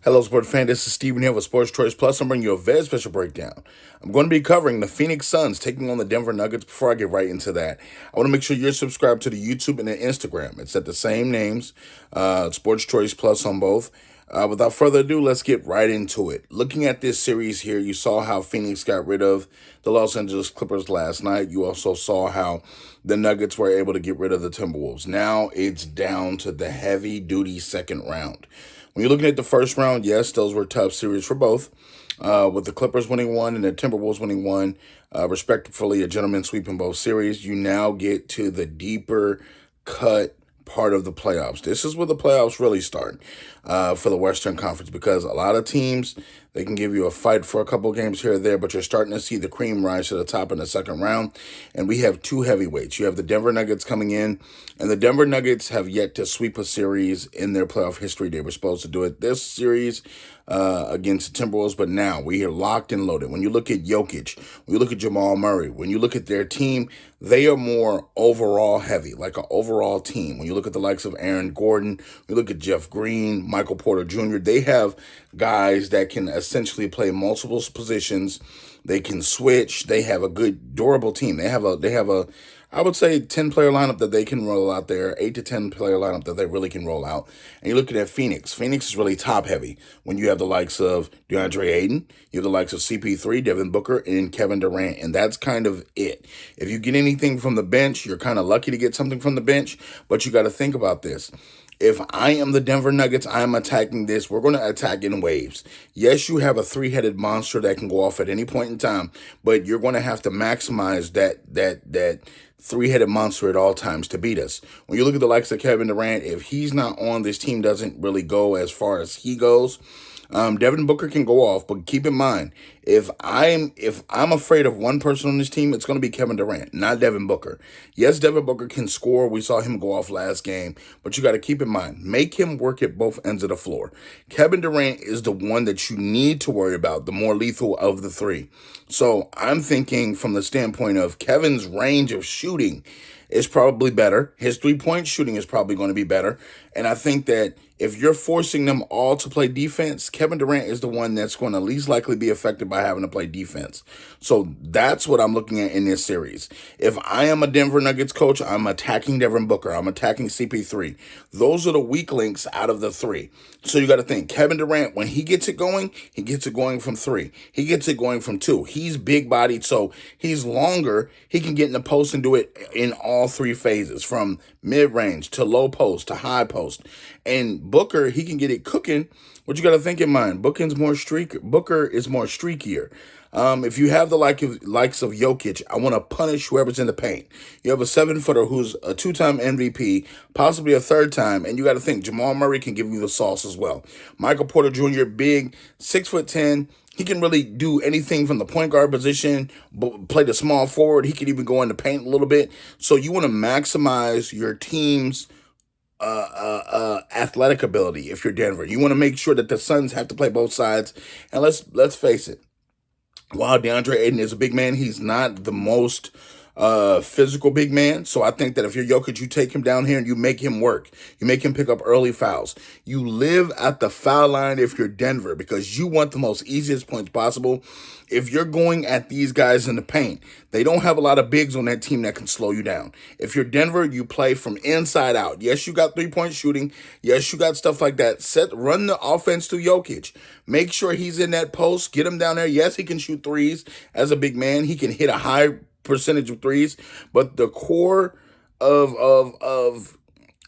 Hello, sports fan. This is Steven here with Sports Choice Plus. I'm bringing you a very special breakdown. I'm going to be covering the Phoenix Suns taking on the Denver Nuggets. Before I get right into that, I want to make sure you're subscribed to the YouTube and the Instagram. It's at the same names, Sports Choice Plus on both. Without further ado, let's get right into it. Looking at this series here, you saw how Phoenix got rid of the Los Angeles Clippers last night. You also saw how the Nuggets were able to get rid of the Timberwolves. Now it's down to the heavy-duty second round. When you're looking at the first round, yes, those were tough series for both, with the Clippers winning one and the Timberwolves winning one, respectively, a gentleman sweep in both series. You now get to the deeper cut part of the playoffs. This is where the playoffs really start for the Western Conference, because a lot of teams, they can give you a fight for a couple of games here or there, but you're starting to see the cream rise to the top in the second round. And we have two heavyweights. You have the Denver Nuggets coming in, and the Denver Nuggets have yet to sweep a series in their playoff history. They were supposed to do it this series against the Timberwolves, but now we are locked and loaded. When you look at Jokic, when you look at Jamal Murray, when you look at their team, they are more overall heavy, like an overall team. When you look at the likes of Aaron Gordon, you look at Jeff Green, Michael Porter Jr., they have guys that can essentially play multiple positions. They can switch. They have a good, durable team. They have a I would say 10-player lineup that they can roll out there, 8 to 10-player lineup that they really can roll out. And you're looking at Phoenix. Phoenix is really top-heavy when you have the likes of DeAndre Ayton, you have the likes of CP3, Devin Booker, and Kevin Durant, and that's kind of it. If you get anything from the bench, you're kind of lucky to get something from the bench, but you got to think about this. If I am the Denver Nuggets, I am attacking this. We're going to attack in waves. Yes, you have a three-headed monster that can go off at any point in time, but you're going to have to maximize that three-headed monster at all times to beat us. When you look at the likes of Kevin Durant, if he's not on, this team doesn't really go as far as he goes. Devin Booker can go off, but keep in mind, if I'm afraid of one person on this team, it's going to be Kevin Durant, not Devin Booker. Yes, Devin Booker can score. We saw him go off last game, but you got to keep in mind, make him work at both ends of the floor. Kevin Durant is the one that you need to worry about, the more lethal of the three. So I'm thinking from the standpoint of Kevin's range of shooting is probably better. His three-point shooting is probably going to be better. And I think that if you're forcing them all to play defense, Kevin Durant is the one that's going to least likely be affected by having to play defense. So that's what I'm looking at in this series. If I am a Denver Nuggets coach, I'm attacking Devin Booker. I'm attacking CP3. Those are the weak links out of the three. So you got to think, Kevin Durant, when he gets it going from three. He gets it going from two. He's big-bodied, so he's longer. He can get in the post and do it in all three phases, from mid-range to low post to high post. And Booker, he can get it cooking. What you got to think in mind, Booker is more streakier. If you have the likes of Jokic, I want to punish whoever's in the paint. You have a 7-footer who's a 2-time MVP, possibly a third time, and you got to think Jamal Murray can give you the sauce as well. Michael Porter Jr., big, 6'10". He can really do anything from the point guard position, play the small forward. He can even go in the paint a little bit. So you want to maximize your team's athletic ability if you're Denver. You want to make sure that the Suns have to play both sides. And let's face it, while DeAndre Ayton is a big man, he's not the most physical big man. So I think that if you're Jokic, you take him down here and you make him work. You make him pick up early fouls. You live at the foul line if you're Denver, because you want the most easiest points possible. If you're going at these guys in the paint, they don't have a lot of bigs on that team that can slow you down. If you're Denver, you play from inside out. Yes, you got three-point shooting. Yes, you got stuff like that. Run the offense to Jokic. Make sure he's in that post. Get him down there. Yes, he can shoot threes as a big man. He can hit a high percentage of threes, but the core of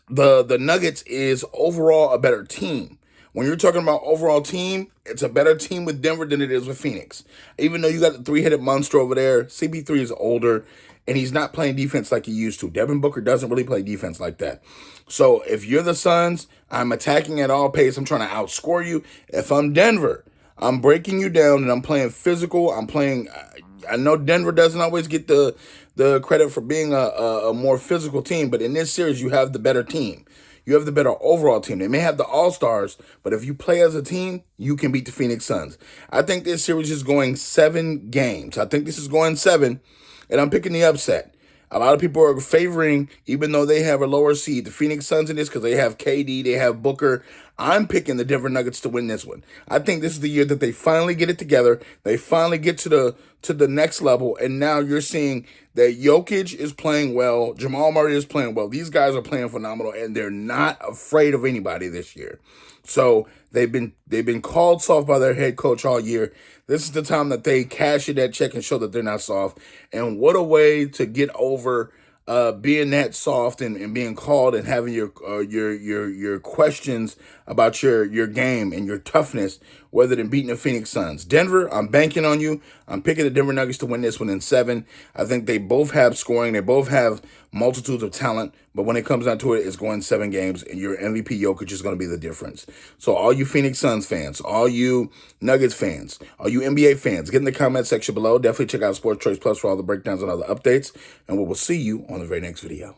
the Nuggets is overall a better team. When you're talking about overall team, it's a better team with Denver than it is with Phoenix. Even though you got the three-headed monster over there, CP3 is older, and he's not playing defense like he used to. Devin Booker doesn't really play defense like that. So if you're the Suns, I'm attacking at all pace. I'm trying to outscore you. If I'm Denver, I'm breaking you down, and I'm playing physical. I know Denver doesn't always get the credit for being a more physical team, but in this series, you have the better team. You have the better overall team. They may have the all-stars, but if you play as a team, you can beat the Phoenix Suns. I think this series is going 7 games. I think this is going 7, and I'm picking the upset. A lot of people are favoring, even though they have a lower seed, the Phoenix Suns in this because they have KD, they have Booker. I'm picking the Denver Nuggets to win this one. I think this is the year that they finally get it together. They finally get to the next level, and now you're seeing that Jokic is playing well, Jamal Murray is playing well. These guys are playing phenomenal, and they're not afraid of anybody this year. So they've been called soft by their head coach all year. This is the time that they cash in that check and show that they're not soft. And what a way to get over being that soft and being called and having your questions about your game and your toughness, rather than beating the Phoenix Suns. Denver, I'm banking on you. I'm picking the Denver Nuggets to win this one in 7. I think they both have scoring. They both have multitudes of talent. But when it comes down to it, it's going 7 games, and your MVP Jokic is going to be the difference. So all you Phoenix Suns fans, all you Nuggets fans, all you NBA fans, get in the comment section below. Definitely check out Sports Choice Plus for all the breakdowns and other updates. And we will see you on the very next video.